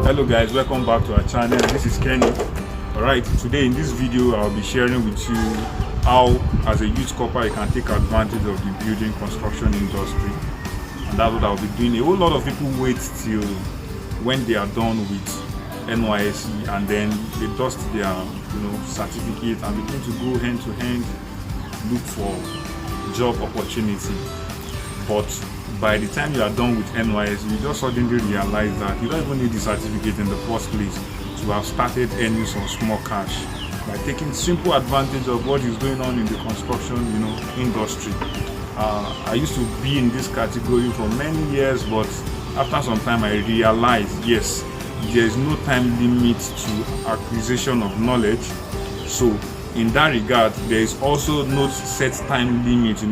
Hello guys, welcome back to our channel. This is Kenny. Alright, today in this video I'll be sharing with you how as a youth corper you can take advantage of the building construction industry, and that's what I'll be doing. A whole lot of people wait till when they are done with NYSC and then they dust their certificate and begin to go hand to hand look for job opportunity. But by the time you are done with NYSC, you just suddenly realize that you don't even need the certificate in the first place to have started earning some small cash by taking simple advantage of what is going on in the construction industry. I used to be in this category for many years, but after some time I realized, yes, there is no time limit to acquisition of knowledge. So in that regard, there is also no set time limit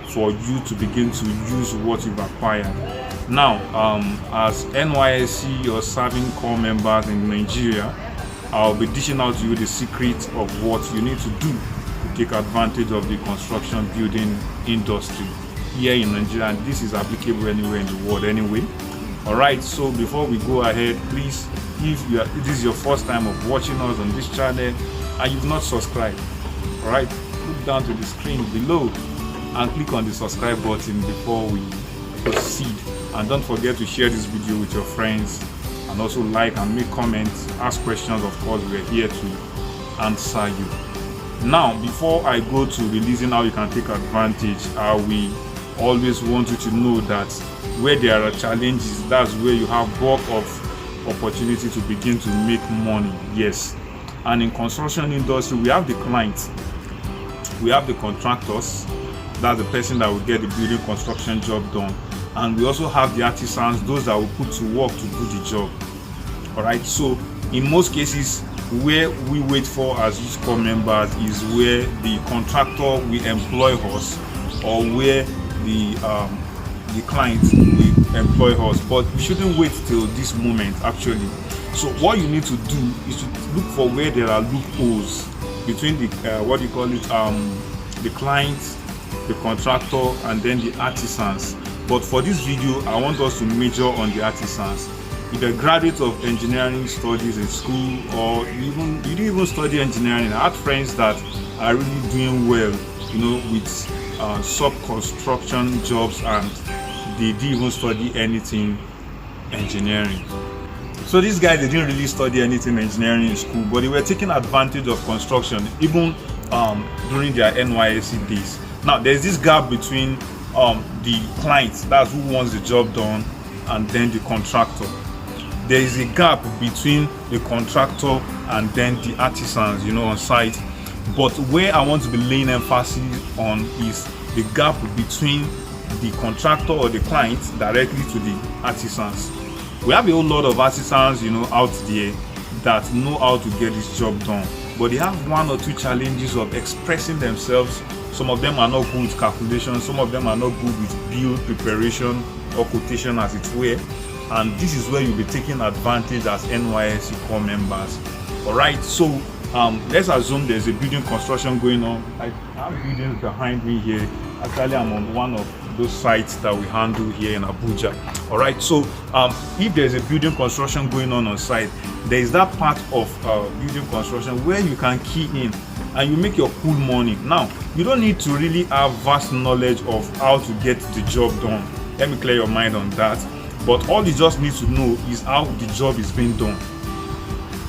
for you to begin to use what you've acquired. Now, as NYSC or serving corps members in Nigeria, I'll be dishing out to you the secret of what you need to do to take advantage of the construction building industry here in Nigeria, and this is applicable anywhere in the world anyway. Alright, so before we go ahead, please, if this is your first time of watching us on this channel and you've not subscribed, alright, look down to the screen below and click on the subscribe button before we proceed. And don't forget to share this video with your friends, and also like and make comments, ask questions. Of course, we're here to answer you. Now, before I go to releasing how you can take advantage, we always want you to know that where there are challenges, that's where you have bulk of opportunity to begin to make money. Yes, and in construction industry, we have the clients, we have the contractors, that's the person that will get the building construction job done, and we also have the artisans, those that will put to work to do the job. All right, so in most cases where we wait for as youth corps members is where the contractor will employ us or where the client will employ us, but we shouldn't wait till this moment actually. So what you need to do is to look for where there are loopholes between the the clients, the contractor, and then the artisans. But for this video I want us to major on the artisans. If you're a graduate of engineering studies in school, or you didn't even study engineering, I had friends that are really doing well with sub-construction jobs, and they didn't even study anything engineering. So these guys, they didn't really study anything engineering in school, but they were taking advantage of construction even during their NYSC days. Now there's this gap between the client, that's who wants the job done, and then the contractor. There is a gap between the contractor and then the artisans on site. But where I want to be laying emphasis on is the gap between the contractor or the client directly to the artisans. We have a whole lot of artisans out there that know how to get this job done, but they have one or two challenges of expressing themselves. Some of them are not good with calculation, some of them are not good with bill preparation or quotation as it were, and this is where you'll be taking advantage as NYSC corps members. Alright, so let's assume there's a building construction going on. I have buildings behind me here. Actually, I'm on one of those sites that we handle here in Abuja. Alright, so if there's a building construction going on site, there is that part of building construction where you can key in and you make your cool money. Now, you don't need to really have vast knowledge of how to get the job done. Let me clear your mind on that. But all you just need to know is how the job is being done.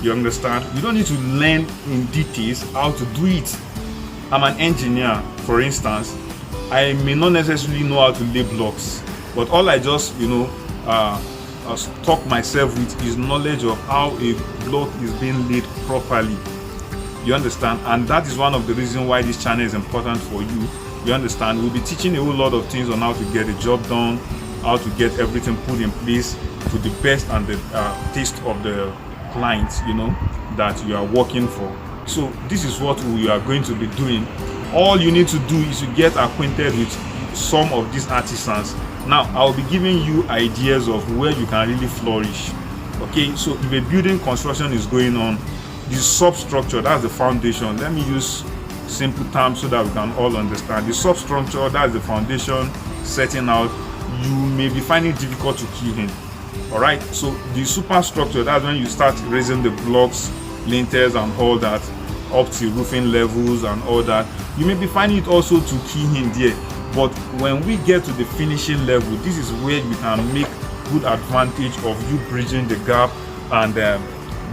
You understand? You don't need to learn in details how to do it. I'm an engineer, for instance. I may not necessarily know how to lay blocks, but all I just stock myself with is knowledge of how a block is being laid properly. You understand? And that is one of the reasons why this channel is important for you. You understand? We'll be teaching a whole lot of things on how to get the job done, how to get everything put in place to the best and the taste of the clients that you are working for. So this is what we are going to be doing. All you need to do is to get acquainted with some of these artisans. Now I'll be giving you ideas of where you can really flourish. Okay, so if a building construction is going on, the substructure, that's the foundation. Let me use simple terms so that we can all understand. The substructure, that's the foundation setting out. You may be finding it difficult to key in. All right, so the superstructure, that's when you start raising the blocks, lintels and all that up to roofing levels and all that. You may be finding it also to key in there, but when we get to the finishing level, this is where you can make good advantage of you bridging the gap and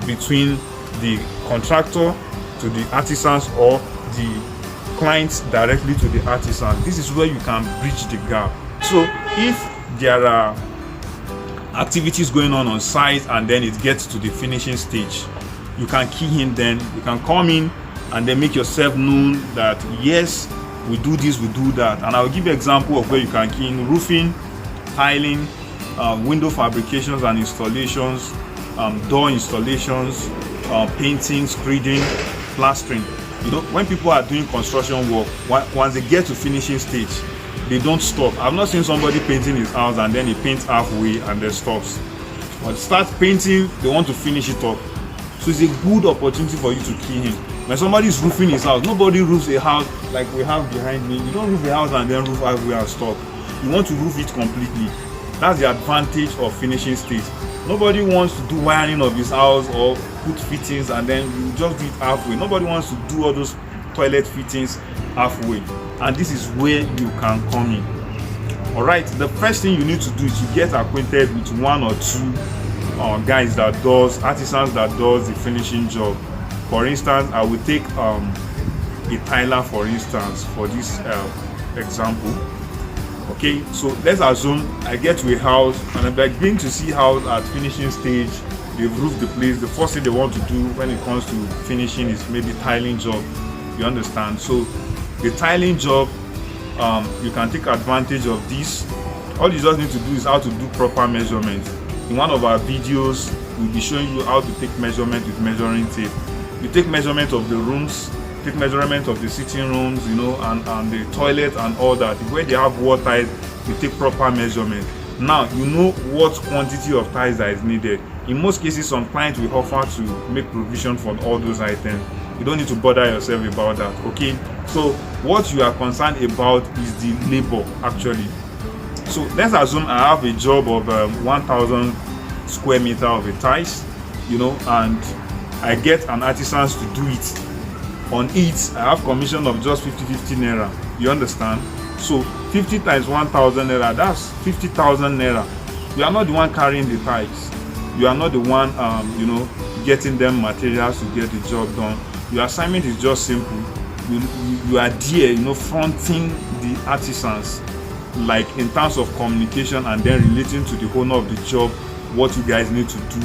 between the contractor to the artisans or the clients directly to the artisans. This is where you can bridge the gap. So if there are activities going on site and then it gets to the finishing stage, you can key in, then you can come in and then make yourself known that yes, we do this, we do that. And I'll give you an example of where you can key in: roofing, tiling, window fabrications and installations, door installations, painting, screeding, plastering. You know, when people are doing construction work, once they get to finishing stage, they don't stop. I've not seen somebody painting his house and then he paints halfway and then stops. But start painting, they want to finish it up. So it's a good opportunity for you to key in. When somebody is roofing his house, nobody roofs a house like we have behind me. You don't roof a house and then roof halfway and stop. You want to roof it completely. That's the advantage of finishing stage. Nobody wants to do wiring of his house or put fittings and then you just do it halfway. Nobody wants to do all those toilet fittings halfway. And this is where you can come in. All right, the first thing you need to do is to get acquainted with one or two guys that does, artisans that does the finishing job. For instance, I will take a tiler for instance for this example. Okay, so let's assume I get to a house and I'm beginning to see house at finishing stage. They've roofed the place. The first thing they want to do when it comes to finishing is maybe tiling job. You understand? So the tiling job, you can take advantage of this. All you just need to do is how to do proper measurements. In one of our videos, we'll be showing you how to take measurement with measuring tape. You take measurement of the rooms, take measurement of the sitting rooms, you know, and the toilet and all that. Where they have wall tiles, you take proper measurement. Now you know what quantity of tiles that is needed. In most cases, some clients will offer to make provision for all those items. You don't need to bother yourself about that. Okay, so what you are concerned about is the labor actually. So let's assume I have a job of 1,000 square meter of a tiles, you know, and I get an artisan to do it. On it, I have commission of just 50 naira. You understand? So 50 times 1,000 naira, that's 50,000 naira. You are not the one carrying the tiles. You are not the one, you know, getting them materials to get the job done. Your assignment is just simple. You are there, you know, fronting the artisans, like in terms of communication and then relating to the owner of the job, what you guys need to do,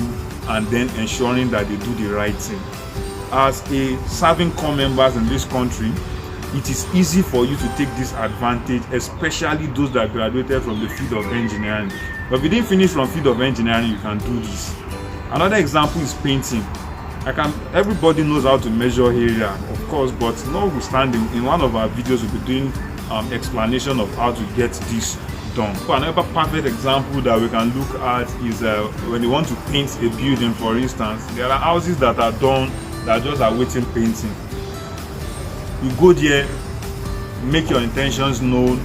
and then ensuring that they do the right thing. As a serving corps members in this country, it is easy for you to take this advantage, especially those that graduated from the field of engineering. But if you didn't finish from field of engineering, you can do this. Another example is painting. Everybody knows how to measure area, of course, but notwithstanding, in one of our videos we'll be doing explanation of how to get this done. So another perfect example that we can look at is when you want to paint a building, for instance. There are houses that are done that just are waiting painting. You go there, make your intentions known,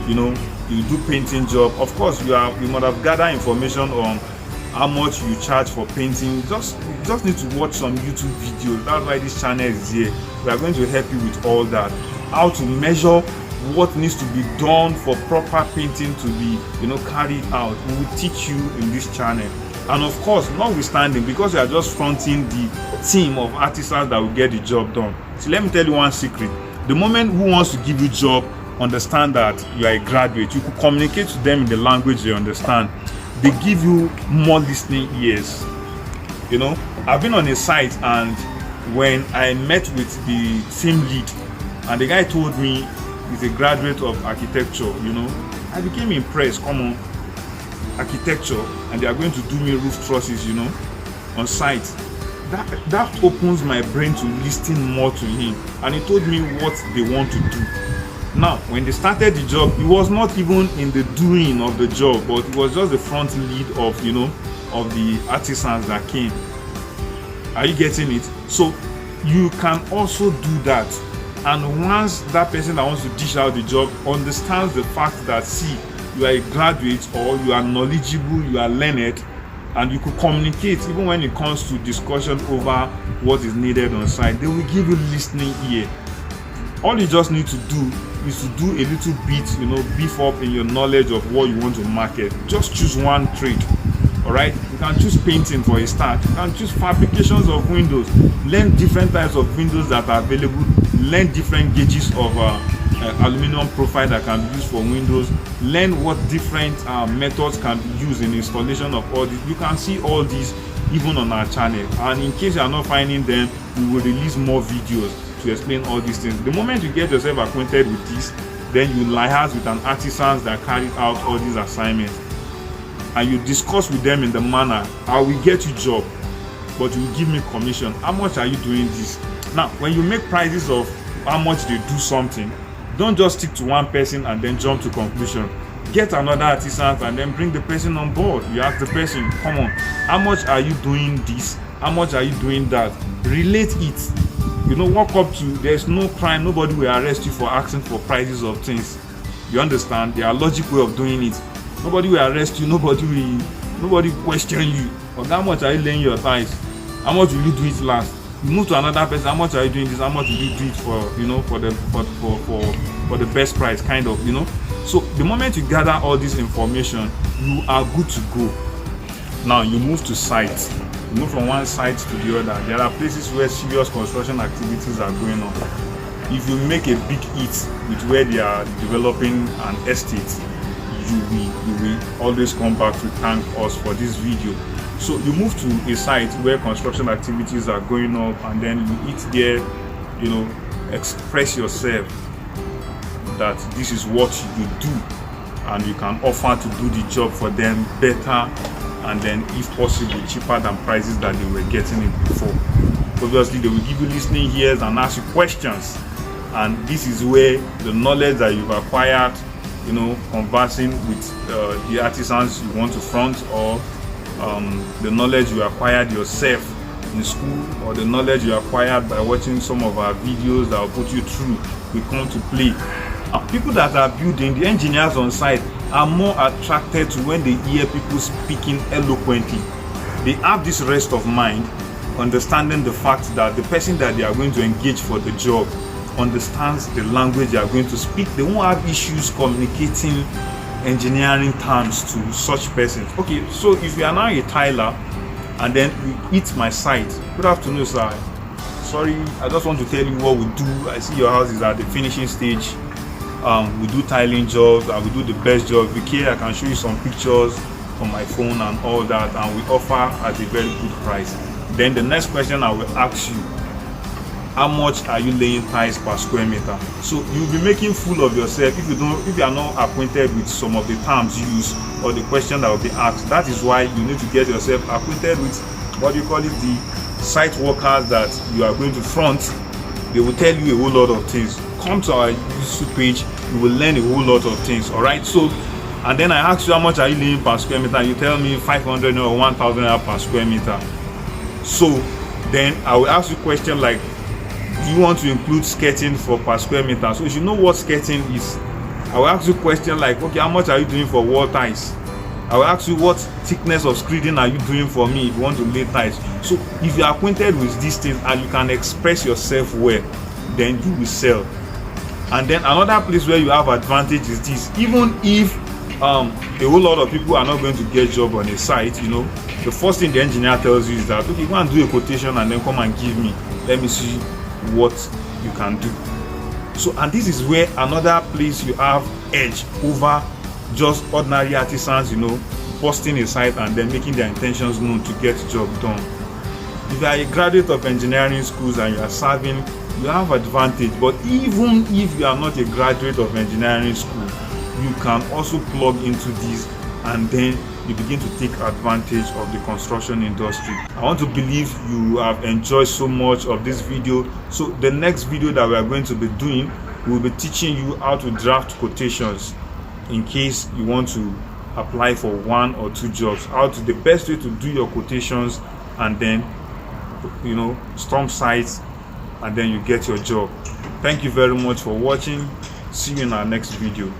you know, you do painting job. Of course, you must have gathered information on how much you charge for painting. You just need to watch some YouTube videos. That's why this channel is here. We are going to help you with all that. How to measure what needs to be done for proper painting to be, you know, carried out. We will teach you in this channel. And of course, notwithstanding, because we are just fronting the team of artisans that will get the job done. So let me tell you one secret. The moment who wants to give you a job understand that you are a graduate, you could communicate to them in the language they understand. They give you more listening ears. You know, I've been on a site, and when I met with the team lead, and the guy told me he's a graduate of architecture, you know, I became impressed. Come on, architecture, and they are going to do me roof trusses, you know, on site. That opens my brain to listen more to him, and he told me what they want to do. Now, when they started the job, it was not even in the doing of the job, but it was just the front lead of, you know, of the artisans that came. Are you getting it? So you can also do that. And once that person that wants to dish out the job understands the fact that, see, you are a graduate or you are knowledgeable, you are learned, and you could communicate even when it comes to discussion over what is needed on site. They will give you listening ear. All you just need to do is to do a little bit, beef up in your knowledge of what you want to market. Just choose one trade. All right, you can choose painting for a start. You can choose fabrications of windows. Learn different types of windows that are available. Learn different gauges of aluminum profile that can be used for windows. Learn what different methods can be used in installation of all this. You can see all these even on our channel, and in case you are not finding them, we will release more videos to explain all these things. The moment you get yourself acquainted with this, then you liaise with an artisan that carried out all these assignments, and you discuss with them in the manner, I will get you job, but you will give me commission. How much are you doing this? Now, when you make prices of how much they do something, don't just stick to one person and then jump to conclusion. Get another artisan and then bring the person on board. You ask the person, come on, how much are you doing this? How much are you doing that? Relate it. Walk up to, there's no crime, nobody will arrest you for asking for prices of things. You understand? There are logical way of doing it. Nobody will arrest you, nobody question you. But how much are you laying your ties? How much will you do it last? You move to another person, how much are you doing this? How much will you do it for, for the best price, kind of, So the moment you gather all this information, you are good to go. Now you move to site. You move from one site to the other. There are places where serious construction activities are going on. If you make a big hit with where they are developing an estate, you will always come back to thank us for this video. So you move to a site where construction activities are going up, and then you eat there, express yourself that this is what you do, and you can offer to do the job for them better, and then if possible cheaper than prices that they were getting it before. Obviously they will give you listening ears and ask you questions, and this is where the knowledge that you've acquired, conversing with the artisans you want to front, or the knowledge you acquired yourself in school, or the knowledge you acquired by watching some of our videos that will put you through, will come to play. People that are building, the engineers on site, are more attracted to when they hear people speaking eloquently. They have this rest of mind, understanding the fact that the person that they are going to engage for the job understands the language they are going to speak. They won't have issues communicating engineering terms to such persons. Okay, so if you are now a tiler and then you hit my site, good afternoon sir, sorry, I just want to tell you what we do. I see your house is at the finishing stage. We do tiling jobs and we do the best job. If you care, I can show you some pictures on my phone and all that, and we offer at a very good price. Then the next question I will ask you, how much are you laying ties per square meter? So you'll be making fool of yourself if you are not acquainted with some of the terms used or the question that will be asked. That is why you need to get yourself acquainted with the site workers that you are going to front. They will tell you a whole lot of things. Come to our YouTube page, you will learn a whole lot of things. All right, so and then I ask you how much are you laying per square meter, and you tell me 500 or 1,000 per square meter. So then I will ask you a question like, do you want to include skirting for per square meter? So if you know what skirting is, I will ask you a question like, okay, how much are you doing for wall ties? I will ask you what thickness of screeding are you doing for me if you want to lay ties. So if you are acquainted with these things and you can express yourself well, then you will sell. And then another place where you have advantage is this: even if a whole lot of people are not going to get job on a site, the first thing the engineer tells you is that, okay, go and do a quotation and then come and give me, let me see what you can do. So, and this is where another place you have edge over just ordinary artisans, busting a site and then making their intentions known to get the job done. If you are a graduate of engineering schools and you are serving, you have advantage. But even if you are not a graduate of engineering school, you can also plug into this, and then you begin to take advantage of the construction industry. I want to believe you have enjoyed so much of this video. So the next video that we are going to be doing, we will be teaching you how to draft quotations in case you want to apply for 1 or 2 jobs. The best way to do your quotations, and then storm sites, and then you get your job. Thank you very much for watching. See you in our next video.